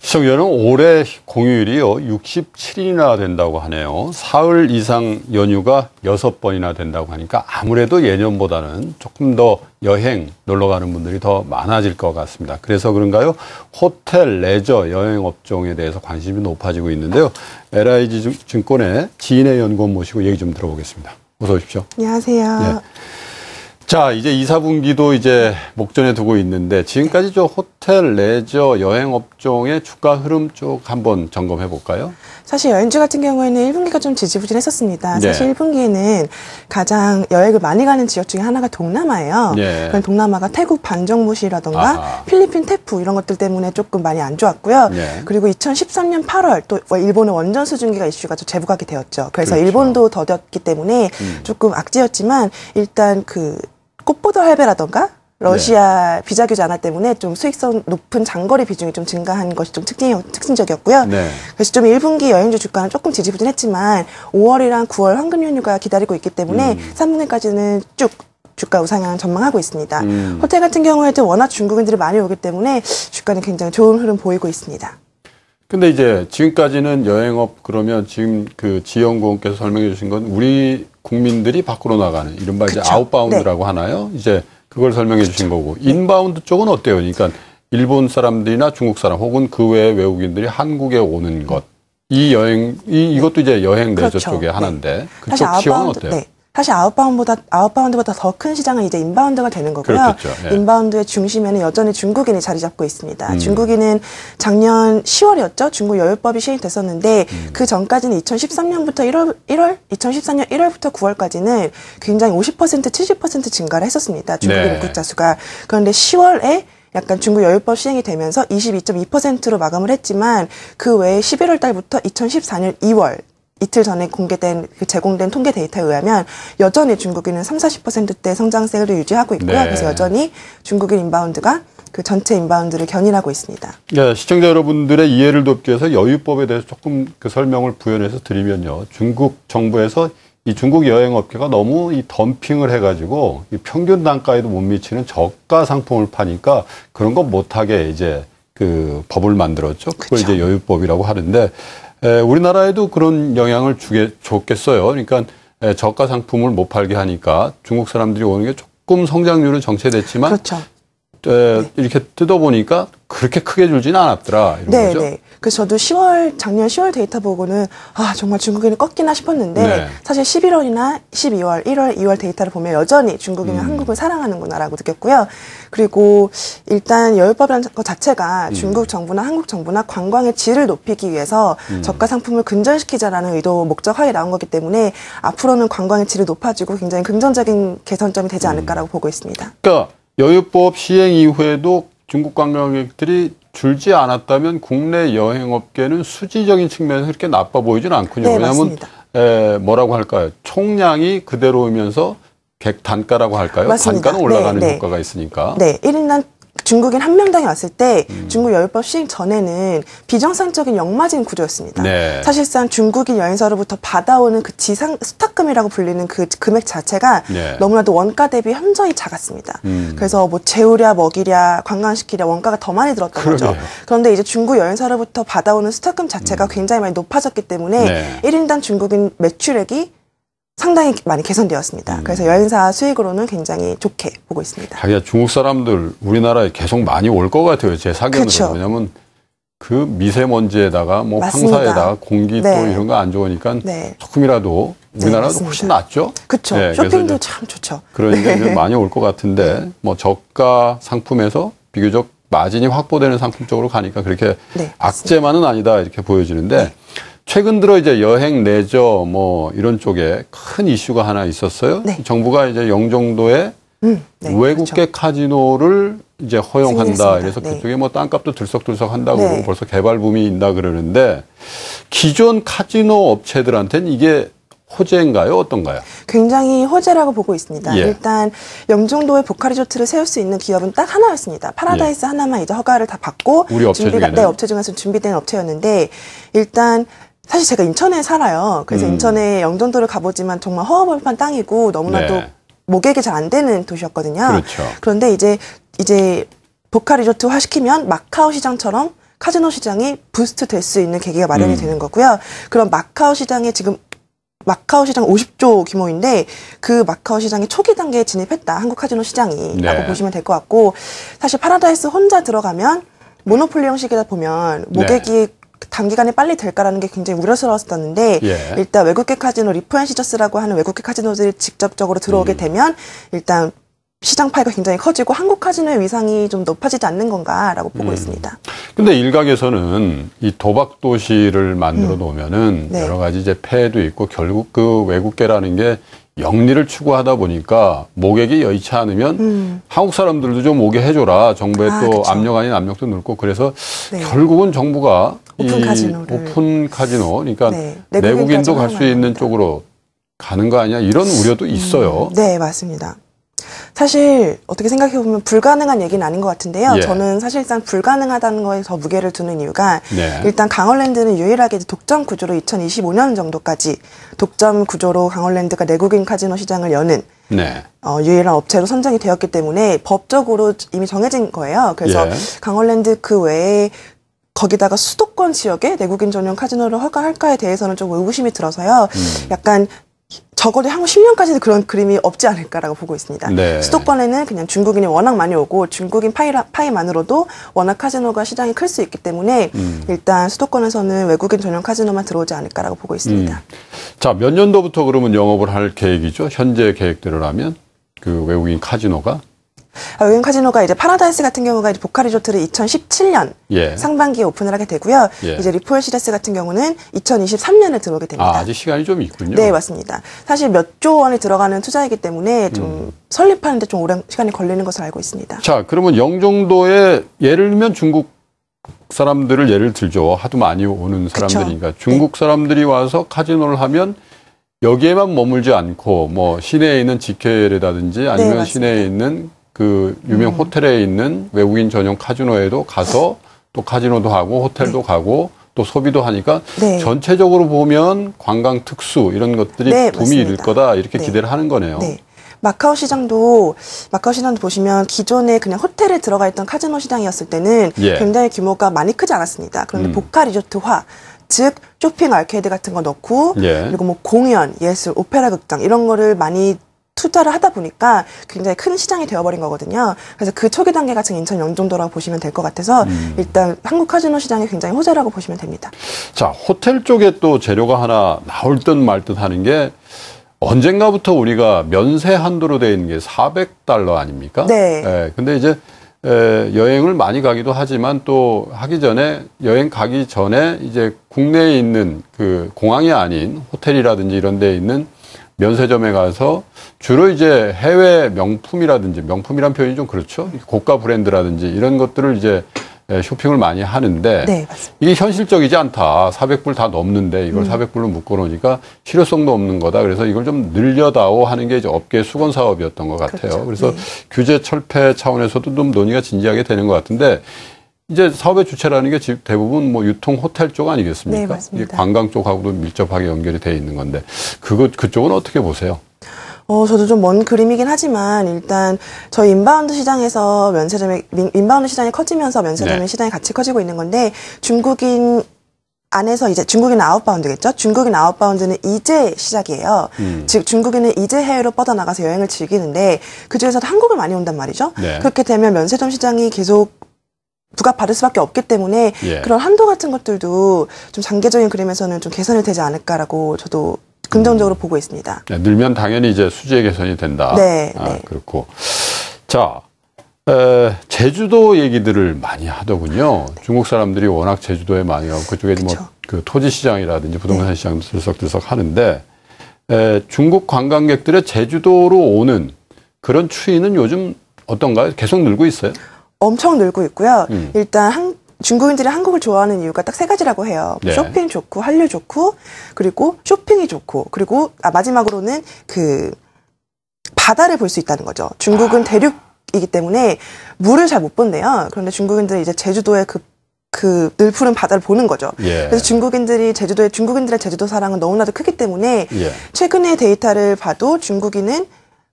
시청자는 올해 공휴일이요 67일이나 된다고 하네요. 사흘 이상 연휴가 6번이나 된다고 하니까 아무래도 예년보다는 조금 더 여행 놀러 가는 분들이 더 많아질 것 같습니다. 그래서 그런가요? 호텔, 레저, 여행 업종에 대해서 관심이 높아지고 있는데요. LIG 증권의 지인의 연구원 모시고 얘기 좀 들어보겠습니다. 어서 오십시오. 안녕하세요. 네. 자, 이제 2, 4분기도 이제 목전에 두고 있는데 지금까지 저 호텔, 레저, 여행 업종의 주가 흐름 쭉 한번 점검해 볼까요? 사실 여행주 같은 경우에는 1분기가 좀 지지부진했었습니다. 네. 사실 1분기에는 가장 여행을 많이 가는 지역 중에 하나가 동남아예요. 네. 그런 동남아가 태국 반정무시라던가 아하. 필리핀 태프 이런 것들 때문에 조금 많이 안 좋았고요. 네. 그리고 2013년 8월 또 일본의 원전 수증기가 이슈가 좀 재부각이 되었죠. 그래서 그렇죠. 일본도 더뎠기 때문에 조금 악재였지만 일단 그 꽃보다 할배라던가 러시아 비자 규제 완화 때문에 좀 수익성 높은 장거리 비중이 좀 증가한 것이 좀 특징적이었고요. 네. 그래서 좀 1분기 여행주 주가는 조금 지지부진했지만 5월이랑 9월 황금 연휴가 기다리고 있기 때문에 3분기까지는 쭉 주가 우상향 전망하고 있습니다. 호텔 같은 경우에도 워낙 중국인들이 많이 오기 때문에 주가는 굉장히 좋은 흐름 보이고 있습니다. 근데 이제 지금까지는 여행업 그러면 지금 그 지연구원께서 설명해 주신 건 우리 국민들이 밖으로 나가는 이른바 이제 아웃바운드라고 하나요? 이제 그걸 설명해 주신 거고 인바운드 쪽은 어때요? 그러니까 일본 사람들이나 중국 사람 혹은 그 외의 외국인들이 한국에 오는 것. 이 여행 이것도 이제 여행 레저 쪽의 하나인데 그쪽 시황은 어때요? 네. 사실 아웃바운드보다 더 큰 시장은 이제 인바운드가 되는 거고요. 그렇겠죠. 예. 인바운드의 중심에는 여전히 중국인이 자리 잡고 있습니다. 중국인은 작년 10월이었죠. 중국 여유법이 시행됐었는데 그 전까지는 2013년부터 2014년 1월부터 9월까지는 굉장히 50% 70% 증가를 했었습니다. 중국인 네. 입국자 수가. 그런데 10월에 약간 중국 여유법 시행이 되면서 22.2%로 마감을 했지만 그 외에 11월 달부터 2014년 2월 이틀 전에 제공된 통계 데이터에 의하면 여전히 중국인은 30-40%대 성장세를 유지하고 있고요. 네. 그래서 여전히 중국인 인바운드가 그 전체 인바운드를 견인하고 있습니다. 네, 시청자 여러분들의 이해를 돕기 위해서 여유법에 대해서 조금 그 설명을 부연해서 드리면요. 중국 정부에서 이 중국 여행업계가 너무 이 덤핑을 해가지고 이 평균 단가에도 못 미치는 저가 상품을 파니까 그런 거 못하게 이제 그 법을 만들었죠. 그걸 그쵸. 이제 여유법이라고 하는데 우리나라에도 그런 영향을 줬겠어요. 그러니까 저가 상품을 못 팔게 하니까 중국 사람들이 오는 게 조금 성장률은 정체됐지만 그렇죠. 이렇게 뜯어보니까 그렇게 크게 줄지는 않았더라. 이런 네, 거죠. 네. 그래서 저도 작년 10월 데이터 보고는 정말 중국인이 꺾이나 싶었는데 네. 사실 11월이나 12월, 1월, 2월 데이터를 보면 여전히 중국인은 한국을 사랑하는구나라고 느꼈고요. 그리고 일단 여유법이라는 것 자체가 중국 정부나 한국 정부나 관광의 질을 높이기 위해서 저가 상품을 근절시키자라는 목적하에 나온 거기 때문에 앞으로는 관광의 질이 높아지고 굉장히 긍정적인 개선점이 되지 않을까라고 보고 있습니다. 그러니까 여유법 시행 이후에도 중국 관광객들이 줄지 않았다면 국내 여행업계는 수지적인 측면에서 그렇게 나빠 보이지는 않군요. 네, 왜냐하면 맞습니다. 뭐라고 할까요? 총량이 그대로이면서 객 단가라고 할까요? 맞습니다. 단가는 올라가는 네, 네. 효과가 있으니까. 네, 1인당 중국인 한 명당이 왔을 때 중국 여유법 시행 전에는 비정상적인 역마진 구조였습니다. 네. 사실상 중국인 여행사로부터 받아오는 그 수탁금이라고 불리는 그 금액 자체가 네. 너무나도 원가 대비 현저히 작았습니다. 그래서 뭐 재우랴 먹이랴 관광시키랴 원가가 더 많이 들었던 그러게요. 거죠. 그런데 이제 중국 여행사로부터 받아오는 수탁금 자체가 굉장히 많이 높아졌기 때문에 네. 1인당 중국인 매출액이 상당히 많이 개선되었습니다. 그래서 여행사 수익으로는 굉장히 좋게 보고 있습니다. 자기가 중국 사람들 우리나라에 계속 많이 올 것 같아요. 제 사견으로. 그쵸. 왜냐하면 그 미세먼지에다가 뭐 맞습니다. 황사에다가 공기 또 네. 이런 거 안 좋으니까 네. 조금이라도 우리나라도 맞습니다. 훨씬 낫죠. 그렇죠. 네, 쇼핑도 참 좋죠. 그러니까 이제 많이 올 것 같은데 뭐 저가 상품에서 비교적 마진이 확보되는 상품 쪽으로 가니까 그렇게 네, 악재만은 아니다 이렇게 보여지는데 최근 들어 이제 여행 레저 뭐 이런 쪽에 큰 이슈가 하나 있었어요. 네. 정부가 이제 영종도에 네, 외국계 그렇죠. 카지노를 이제 허용한다. 승인했습니다. 그래서 네. 그쪽에 뭐 땅값도 들썩들썩 한다고 네. 그러고 벌써 개발 붐이 있다 그러는데 기존 카지노 업체들한테는 이게 호재인가요? 어떤가요? 굉장히 호재라고 보고 있습니다. 예. 일단 영종도에 보카리조트를 세울 수 있는 기업은 딱 하나였습니다. 파라다이스 하나만 이제 허가를 다 받고 우리 업체 중에는? 네, 업체 중에서 준비된 업체였는데 일단 사실 제가 인천에 살아요. 그래서 인천에 영종도를 가보지만 정말 허허벌판 땅이고 너무나도 네. 목액이 잘 안 되는 도시였거든요. 그렇죠. 그런데 이제 보카리조트화 시키면 마카오 시장처럼 카지노 시장이 부스트 될 수 있는 계기가 마련이 되는 거고요. 그럼 마카오 시장에 지금 마카오 시장 50조 규모인데 그 마카오 시장이 초기 단계에 진입했다. 한국 카지노 시장이라고 네. 보시면 될 것 같고 사실 파라다이스 혼자 들어가면 모노폴리 형식이다 보면 모객이 네. 단기간에 빨리 될까라는 게 굉장히 우려스러웠었는데 예. 일단 외국계 카지노 리프앤시저스라고 하는 외국계 카지노들이 직접적으로 들어오게 되면 일단 시장 파이가 굉장히 커지고 한국 카지노의 위상이 좀 높아지지 않는 건가라고 보고 있습니다. 근데 일각에서는 이 도박 도시를 만들어 놓으면은 네. 여러 가지 이제 폐해도 있고 결국 그 외국계라는 게 영리를 추구하다 보니까 모객이 여의치 않으면 한국 사람들도 좀 오게 해줘라. 정부의 또 그쵸. 압력 아닌 압력도 늘고 그래서 네. 결국은 정부가 오픈 이 카지노를. 오픈 카지노 그러니까 네. 내국인도 내국인까지 갈 수 하는 있는 겁니다. 쪽으로 가는 거 아니야? 이런 우려도 있어요. 네, 맞습니다. 사실 어떻게 생각해보면 불가능한 얘기는 아닌 것 같은데요. 예. 저는 사실상 불가능하다는 거에 더 무게를 두는 이유가 네. 일단 강원랜드는 유일하게 독점 구조로 2025년 정도까지 독점 구조로 강원랜드가 내국인 카지노 시장을 여는 네. 유일한 업체로 선정이 되었기 때문에 법적으로 이미 정해진 거예요. 그래서 예. 강원랜드 그 외에 거기다가 수도권 지역에 내국인 전용 카지노를 허가할까에 대해서는 좀 의구심이 들어서요. 약간 적어도 향후 10년까지도 그런 그림이 없지 않을까라고 보고 있습니다. 네. 수도권에는 그냥 중국인이 워낙 많이 오고 중국인 파이만으로도 워낙 카지노가 시장이 클 수 있기 때문에 일단 수도권에서는 외국인 전용 카지노만 들어오지 않을까라고 보고 있습니다. 자, 몇 년도부터 그러면 영업을 할 계획이죠? 현재 계획대로라면 그 외국인 카지노가? 외국인 카지노가 이제 파라다이스 같은 경우가 이제 보카 리조트를 2017년 예. 상반기에 오픈을 하게 되고요. 예. 이제 리포엘시레스 같은 경우는 2023년에 들어오게 됩니다. 아, 아직 시간이 좀 있군요. 네, 맞습니다. 사실 몇 조 원이 들어가는 투자이기 때문에 좀 설립하는데 좀 오랜 시간이 걸리는 것으로 알고 있습니다. 자, 그러면 영종도에 예를 들면 중국 사람들을 예를 들죠. 하도 많이 오는 사람들이니까 중국 사람들이 와서 카지노를 하면 여기에만 머물지 않고 뭐 시내에 있는 지케이라든지 아니면 맞습니다. 시내에 있는 그 유명 호텔에 있는 외국인 전용 카지노에도 가서 또 카지노도 하고 호텔도 가고 또 소비도 하니까 네. 전체적으로 보면 관광 특수 이런 것들이 네, 붐이 일 맞습니다. 거다 이렇게 네. 기대를 하는 거네요. 네. 마카오 시장도 보시면 기존에 그냥 호텔에 들어가 있던 카지노 시장이었을 때는 예. 굉장히 규모가 많이 크지 않았습니다. 그런데 보카 리조트화, 즉 쇼핑 아케이드 같은 거 넣고 예. 그리고 뭐 공연, 예술, 오페라 극장 이런 거를 많이 투자를 하다 보니까 굉장히 큰 시장이 되어버린 거거든요. 그래서 그 초기 단계가 지금 인천 영종도라고 보시면 될 것 같아서 일단 한국 카지노 시장이 굉장히 호재라고 보시면 됩니다. 자, 호텔 쪽에 또 재료가 하나 나올 듯 말 듯 하는 게 언젠가부터 우리가 면세 한도로 돼 있는 게 400달러 아닙니까? 네. 예, 근데 이제 여행을 많이 가기도 하지만 또 하기 전에 여행 가기 전에 이제 국내에 있는 그 공항이 아닌 호텔이라든지 이런 데 있는 면세점에 가서 주로 이제 해외 명품이라든지 명품이란 표현이 좀 그렇죠. 고가 브랜드라든지 이런 것들을 이제 쇼핑을 많이 하는데 네, 맞습니다. 이게 현실적이지 않다. 400불 다 넘는데 이걸 400불로 묶어놓으니까 실효성도 없는 거다. 그래서 이걸 좀 늘려다오 하는 게 이제 업계 수건 사업이었던 것 같아요. 그렇죠. 그래서 네. 규제 철폐 차원에서도 좀 논의가 진지하게 되는 것 같은데 이제 사업의 주체라는 게 대부분 뭐 유통 호텔 쪽 아니겠습니까? 네, 맞습니다. 이게 관광 쪽하고도 밀접하게 연결이 돼 있는 건데 그쪽은 어떻게 보세요? 저도 좀 먼 그림이긴 하지만 일단 저희 인바운드 시장에서 인바운드 시장이 커지면서 면세점의 네. 시장이 같이 커지고 있는 건데 중국인 안에서 이제 중국인 아웃바운드겠죠. 중국인 아웃바운드는 이제 시작이에요. 즉 중국인은 이제 해외로 뻗어나가서 여행을 즐기는데 그중에서도 한국을 많이 온단 말이죠. 네. 그렇게 되면 면세점 시장이 계속 부각받을 수밖에 없기 때문에 예. 그런 한도 같은 것들도 좀 장기적인 그림에서는 좀 개선이 되지 않을까라고 저도 긍정적으로 보고 있습니다. 네, 늘면 당연히 이제 수지의 개선이 된다. 네, 아, 네. 그렇고. 자, 제주도 얘기들을 많이 하더군요. 중국 사람들이 워낙 제주도에 많이 가고 그쪽에 뭐 그쵸. 그 토지 시장이라든지 부동산 시장 들썩들썩 하는데 중국 관광객들의 제주도로 오는 그런 추이는 요즘 어떤가요? 계속 늘고 있어요? 엄청 늘고 있고요. 일단 중국인들이 한국을 좋아하는 이유가 딱 세 가지라고 해요. 네. 쇼핑 좋고, 한류 좋고, 그리고 쇼핑이 좋고, 그리고 마지막으로는 그 바다를 볼 수 있다는 거죠. 중국은 대륙이기 때문에 물을 잘 못 본대요. 그런데 중국인들이 이제 제주도의 그 늘 푸른 바다를 보는 거죠. 예. 그래서 중국인들의 제주도 사랑은 너무나도 크기 때문에 예. 최근의 데이터를 봐도 중국인은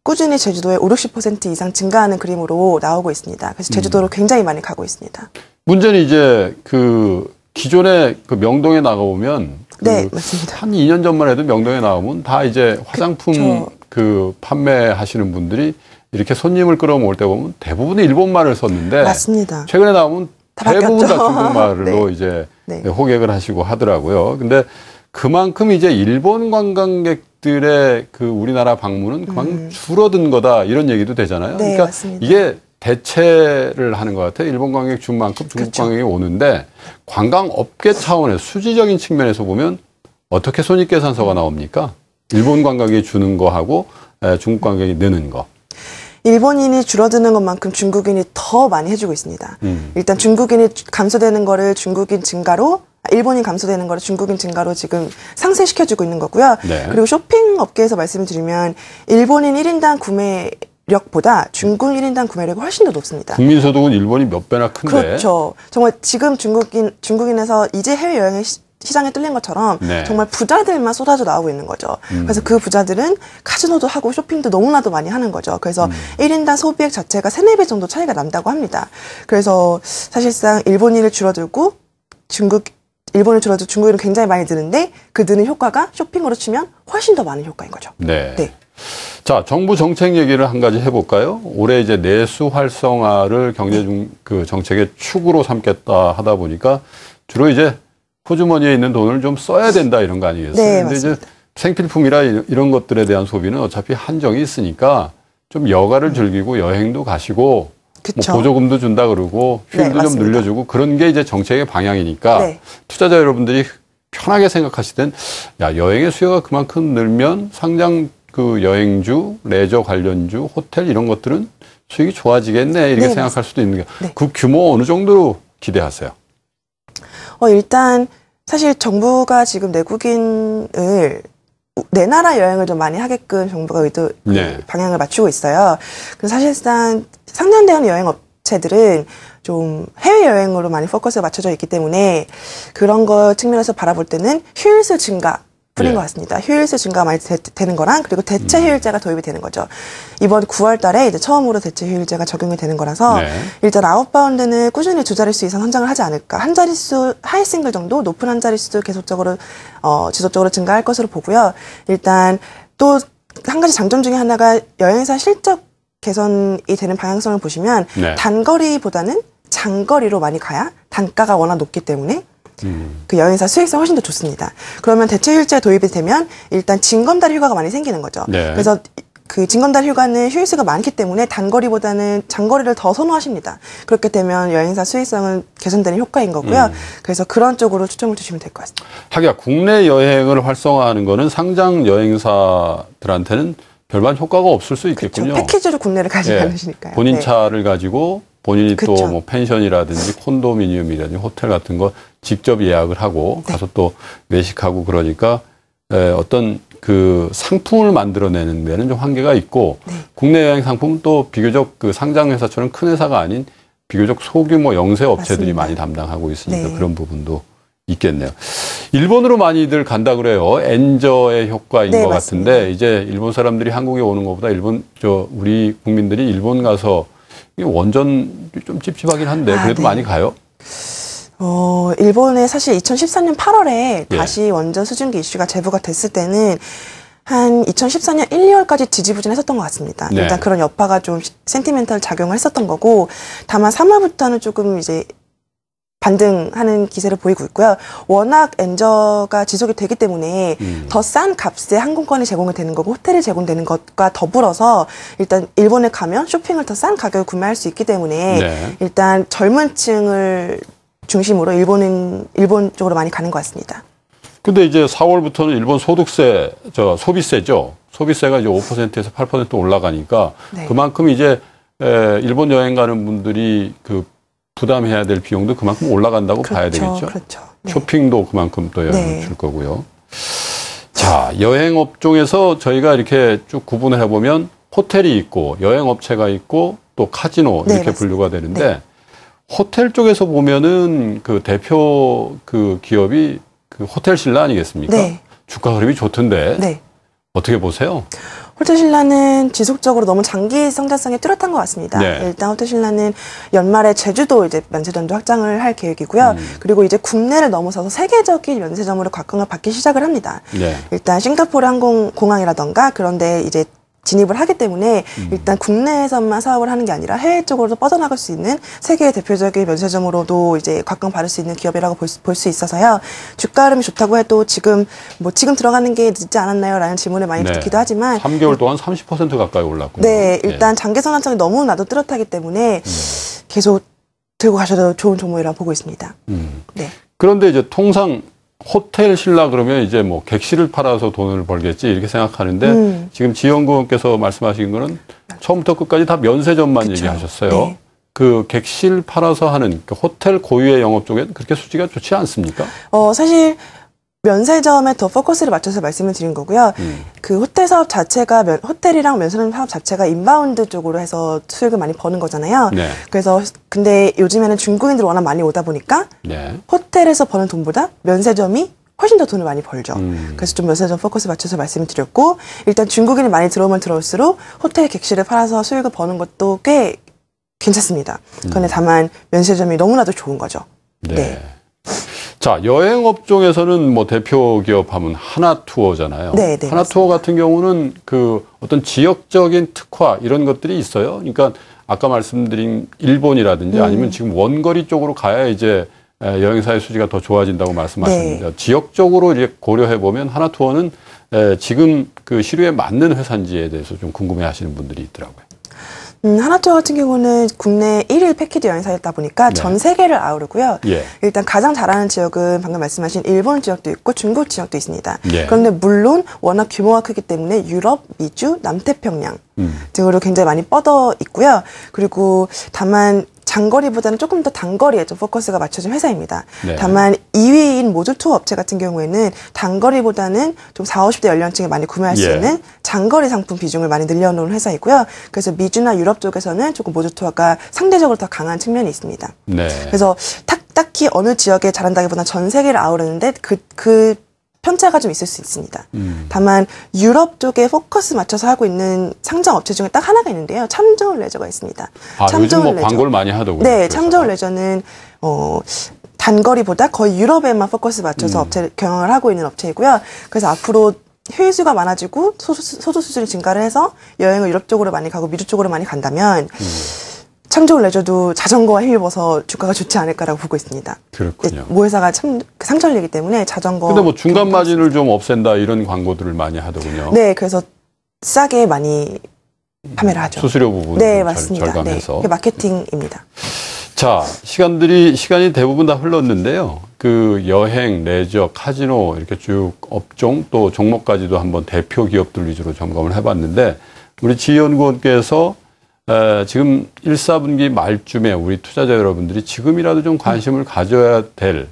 꾸준히 제주도에 50, 60% 이상 증가하는 그림으로 나오고 있습니다. 그래서 제주도로 굉장히 많이 가고 있습니다. 문제는 이제 그 기존에 그 명동에 나가보면 네, 맞습니다. 한 2년 전만 해도 명동에 나오면 다 이제 화장품 그쵸. 그 판매하시는 분들이 이렇게 손님을 끌어모을 때 보면 대부분 일본말을 썼는데 맞습니다. 최근에 나오면 다 대부분 다 바뀌었죠. 중국말로 네. 이제 네. 호객을 하시고 하더라고요. 근데 그만큼 이제 일본 관광객들의 그 우리나라 방문은 그만큼 줄어든 거다 이런 얘기도 되잖아요. 네, 그러니까 맞습니다. 이게 대체를 하는 것 같아요. 일본 관광객 준 만큼 중국 그렇죠. 관광객이 오는데 관광업계 차원에서 수지적인 측면에서 보면 어떻게 손익계산서가 나옵니까? 일본 관광객이 주는 거하고 중국 관광객이 느는 거. 일본인이 줄어드는 것만큼 중국인이 더 많이 해주고 있습니다. 일단 중국인이 감소되는 거를 일본인 감소되는 거를 중국인 증가로 지금 상쇄시켜주고 있는 거고요. 네. 그리고 쇼핑 업계에서 말씀드리면 일본인 1인당 구매력보다 중국인 1인당 구매력이 훨씬 더 높습니다. 국민소득은 일본이 몇 배나 큰데. 그렇죠. 정말 지금 중국인에서 이제 해외여행의 시장에 뚫린 것처럼 네. 정말 부자들만 쏟아져 나오고 있는 거죠. 그래서 그 부자들은 카지노도 하고 쇼핑도 너무나도 많이 하는 거죠. 그래서 1인당 소비액 자체가 3, 4배 정도 차이가 난다고 합니다. 그래서 사실상 일본인을 줄어들고 일본을 줄어도 중국인은 굉장히 많이 드는데 그 느는 효과가 쇼핑으로 치면 훨씬 더 많은 효과인 거죠. 네. 네. 자, 정부 정책 얘기를 한 가지 해볼까요? 올해 이제 내수 활성화를 그 정책의 축으로 삼겠다 하다 보니까 주로 이제 호주머니에 있는 돈을 좀 써야 된다 이런 거 아니겠어요? 네, 근데 이제 맞습니다. 생필품이라 이런 것들에 대한 소비는 어차피 한정이 있으니까 좀 여가를 즐기고 여행도 가시고 그쵸. 뭐 보조금도 준다 그러고 네, 휴일도 좀 맞습니다. 늘려주고 그런 게 이제 정책의 방향이니까 네. 투자자 여러분들이 편하게 생각하실 땐 야, 여행의 수요가 그만큼 늘면 상장 그 여행주, 레저 관련주, 호텔 이런 것들은 수익이 좋아지겠네 이렇게 네, 생각할 수도 있는 게 네. 그 규모 어느 정도로 기대하세요? 일단 사실 정부가 지금 내국인을 내 나라 여행을 좀 많이 하게끔 정부가 네. 방향을 맞추고 있어요. 그래서 사실상 상장되는 여행 업체들은 좀 해외여행으로 많이 포커스가 맞춰져 있기 때문에 그런 거 측면에서 바라볼 때는 휴일수 증가 뿐인 예. 것 같습니다. 휴일수 증가가 많이 되는 거랑 그리고 대체 휴일제가 도입이 되는 거죠. 이번 9월 달에 이제 처음으로 대체 휴일제가 적용이 되는 거라서 네. 일단 아웃바운드는 꾸준히 2자릿수 이상 선장을 하지 않을까. 한 자릿수 하이 싱글 정도 높은 한 자릿수도 계속적으로 지속적으로 증가할 것으로 보고요. 일단 또 한 가지 장점 중에 하나가 여행사 실적 개선이 되는 방향성을 보시면 네. 단거리보다는 장거리로 많이 가야 단가가 워낙 높기 때문에 그 여행사 수익성 훨씬 더 좋습니다. 그러면 대체 휴일제 도입이 되면 일단 징검다리 휴가가 많이 생기는 거죠. 네. 그래서 그 징검다리 휴가는 휴일수가 많기 때문에 단거리보다는 장거리를 더 선호하십니다. 그렇게 되면 여행사 수익성은 개선되는 효과인 거고요. 그래서 그런 쪽으로 초점을 두시면 될 것 같습니다. 하기야 국내 여행을 활성화하는 거는 상장 여행사들한테는 별반 효과가 없을 수 그렇죠. 있겠군요. 패키지로 국내를 가지 예. 않으시니까요. 본인 네. 차를 가지고 본인이 또 그쵸. 뭐 펜션이라든지 콘도미니엄이라든지 호텔 같은 거 직접 예약을 하고 네. 가서 또 외식하고 그러니까 어떤 그 상품을 만들어내는 데는 좀 한계가 있고 네. 국내 여행 상품은 또 비교적 그 상장 회사처럼 큰 회사가 아닌 비교적 소규모 영세 업체들이 맞습니다. 많이 담당하고 있으니까 네. 그런 부분도 있겠네요. 일본으로 많이들 간다 그래요. 엔저의 효과인 네, 것 맞습니다. 같은데 이제 일본 사람들이 한국에 오는 것보다 우리 국민들이 일본 가서 원전 좀 찝찝하긴 한데 그래도 네. 많이 가요. 일본에 사실 2014년 8월에 예. 다시 원전 수증기 이슈가 제보가 됐을 때는 한 2014년 1, 2월까지 지지부진했었던 것 같습니다. 네. 일단 그런 여파가 좀 센티멘털 작용을 했었던 거고 다만 3월부터는 조금 이제 반등하는 기세를 보이고 있고요. 워낙 엔저가 지속이 되기 때문에 더 싼 값에 항공권이 제공이 되는 거고 호텔이 제공되는 것과 더불어서 일단 일본에 가면 쇼핑을 더 싼 가격에 구매할 수 있기 때문에 네. 일단 젊은 층을 중심으로 일본 쪽으로 많이 가는 것 같습니다. 근데 이제 4월부터는 일본 소득세, 소비세죠. 소비세가 이제 5%에서 8% 올라가니까 네. 그만큼 이제 일본 여행 가는 분들이 그 부담해야 될 비용도 그만큼 올라간다고 봐야 되겠죠. 그렇죠. 네. 쇼핑도 그만큼 또 영향을 네. 줄 거고요. 자, 여행 업종에서 저희가 이렇게 쭉 구분을 해보면 호텔이 있고 여행 업체가 있고 또 카지노 네, 이렇게 맞습니다. 분류가 되는데 호텔 쪽에서 보면은 그 대표 그 기업이 그 호텔 신라 아니겠습니까? 네. 주가 흐름이 좋던데 네. 어떻게 보세요? 호텔신라는 지속적으로 너무 장기 성장성이 뚜렷한 것 같습니다. 네. 일단 호텔신라는 연말에 제주도 이제 면세점도 확장을 할 계획이고요. 그리고 이제 국내를 넘어서서 세계적인 면세점으로 각광을 받기 시작을 합니다. 네. 일단 싱가포르 항공공항이라던가 그런데 이제 진입을 하기 때문에 일단 국내에서만 사업을 하는 게 아니라 해외 쪽으로도 뻗어나갈 수 있는 세계의 대표적인 면세점으로도 이제 각광받을 수 있는 기업이라고 볼 수 있어서요. 주가 흐름이 좋다고 해도 지금 지금 들어가는 게 늦지 않았나요? 라는 질문을 많이 네. 듣기도 하지만 3개월 동안 30% 가까이 올랐군요. 네, 일단 장기 성장성이 너무나도 뚜렷하기 때문에 계속 들고 가셔도 좋은 종목이라고 보고 있습니다. 네. 그런데 이제 통상 호텔 신라 그러면 이제 뭐 객실을 팔아서 돈을 벌겠지 이렇게 생각하는데 지금 지연구 의원께서 말씀하신 거는 처음부터 끝까지 다 면세점만 그쵸. 얘기하셨어요. 네. 그 객실 팔아서 하는 그 호텔 고유의 영업 쪽엔 그렇게 수지가 좋지 않습니까? 사실 면세점에 더 포커스를 맞춰서 말씀을 드린 거고요. 그 호텔 사업 자체가 호텔이랑 면세점 사업 자체가 인바운드 쪽으로 해서 수익을 많이 버는 거잖아요. 네. 그래서 근데 요즘에는 중국인들이 워낙 많이 오다 보니까 네. 호텔에서 버는 돈보다 면세점이 훨씬 더 돈을 많이 벌죠. 그래서 좀 면세점 포커스 맞춰서 말씀을 드렸고 일단 중국인이 많이 들어오면 들어올수록 호텔 객실을 팔아서 수익을 버는 것도 꽤 괜찮습니다. 그런데 다만 면세점이 너무나도 좋은 거죠. 네. 네. 자, 여행 업종에서는 뭐 대표 기업 하면 하나투어잖아요. 네, 네, 하나투어 같은 경우는 그 어떤 지역적인 특화 이런 것들이 있어요. 그러니까 아까 말씀드린 일본이라든지 아니면 지금 원거리 쪽으로 가야 이제 여행사의 수지가 더 좋아진다고 말씀하셨는데 네. 지역적으로 이제 고려해 보면 하나투어는 지금 그 시류에 맞는 회사인지에 대해서 좀 궁금해하시는 분들이 있더라고요. 하나투어 같은 경우는 국내 1일 패키지 여행사였다 보니까 네. 전 세계를 아우르고요. 예. 일단 가장 잘하는 지역은 방금 말씀하신 일본 지역도 있고 중국 지역도 있습니다. 예. 그런데 물론 워낙 규모가 크기 때문에 유럽, 미주, 남태평양 등으로 굉장히 많이 뻗어 있고요. 그리고 다만 장거리보다는 조금 더 단거리에 좀 포커스가 맞춰진 회사입니다. 네. 다만 2위인 모듈 투어 업체 같은 경우에는 단거리보다는 좀 40, 50대 연령층이 많이 구매할 수 예. 있는 장거리 상품 비중을 많이 늘려놓은 회사이고요. 그래서 미주나 유럽 쪽에서는 조금 모듈 투어가 상대적으로 더 강한 측면이 있습니다. 네. 그래서 딱히 어느 지역에 잘한다기보다는 전 세계를 아우르는데 그 편차가 좀 있을 수 있습니다. 다만 유럽 쪽에 포커스 맞춰서 하고 있는 상장 업체 중에 딱 하나가 있는데요. 참저울 레저가 있습니다. 아, 요즘 뭐 광고를 많이 하더군요. 네, 그래서. 참저울 레저는 단거리보다 거의 유럽에만 포커스 맞춰서 업체 경영을 하고 있는 업체이고요. 그래서 앞으로 회수가 많아지고 소득 수준이 증가를 해서 여행을 유럽 쪽으로 많이 가고 미주 쪽으로 많이 간다면 참저울 레저도 자전거와 힘입어서 주가가 좋지 않을까라고 보고 있습니다. 그렇군요. 모 회사가 참 상철이기 때문에 자전거. 근데 뭐 중간 마진을 좀 없앤다 이런 광고들을 많이 하더군요. 네, 그래서 싸게 많이 판매를 하죠. 수수료 부분 네, 맞습니다. 절감해서. 네, 그게 마케팅입니다. 자, 시간이 대부분 다 흘렀는데요. 그 여행, 레저, 카지노 이렇게 쭉 업종 또 종목까지도 한번 대표 기업들 위주로 점검을 해봤는데 우리 지연구원께서 지금 1, 4분기 말쯤에 우리 투자자 여러분들이 지금이라도 좀 관심을 가져야 될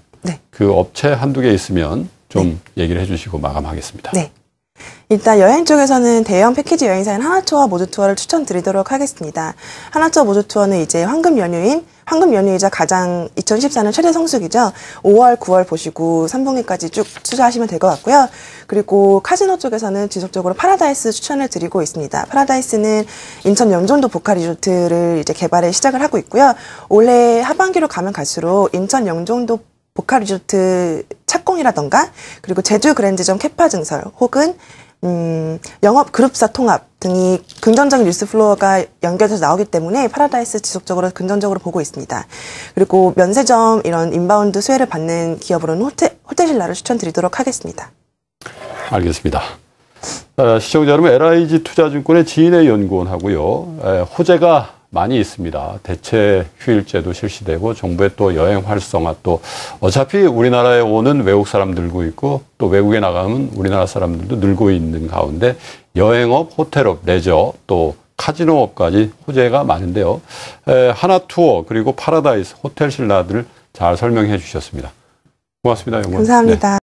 그 업체 한두 개 있으면 좀 얘기를 해주시고 마감하겠습니다. 네. 일단 여행 쪽에서는 대형 패키지 여행사인 하나투어 모듈투어를 추천드리도록 하겠습니다. 하나투어 모듈투어는 이제 황금 연휴이자 가장 2014년 최대 성수기죠. 5월, 9월 보시고 3분기까지 쭉 투자하시면 될 것 같고요. 그리고 카지노 쪽에서는 지속적으로 파라다이스 추천을 드리고 있습니다. 파라다이스는 인천 영종도 보카 리조트를 이제 개발에 시작을 하고 있고요. 올해 하반기로 가면 갈수록 인천 영종도 보카 리조트 착공이라던가 그리고 제주 그랜드점 캐파 증설 혹은 영업 그룹사 통합 등이 긍정적인 뉴스 플로어가 연결돼서 나오기 때문에 파라다이스 지속적으로 긍정적으로 보고 있습니다. 그리고 면세점 이런 인바운드 수혜를 받는 기업으로는 호텔신라를 추천드리도록 하겠습니다. 알겠습니다. 시청자 여러분, LIG 투자증권의 지인의 연구원하고요. 호재가 많이 있습니다. 대체 휴일제도 실시되고 정부의 또 여행 활성화 또 어차피 우리나라에 오는 외국 사람 늘고 있고 또 외국에 나가면 우리나라 사람들도 늘고 있는 가운데 여행업, 호텔업, 레저 또 카지노업까지 호재가 많은데요. 하나투어 그리고 파라다이스, 호텔신라들 잘 설명해 주셨습니다. 고맙습니다. 연구원. 감사합니다. 네.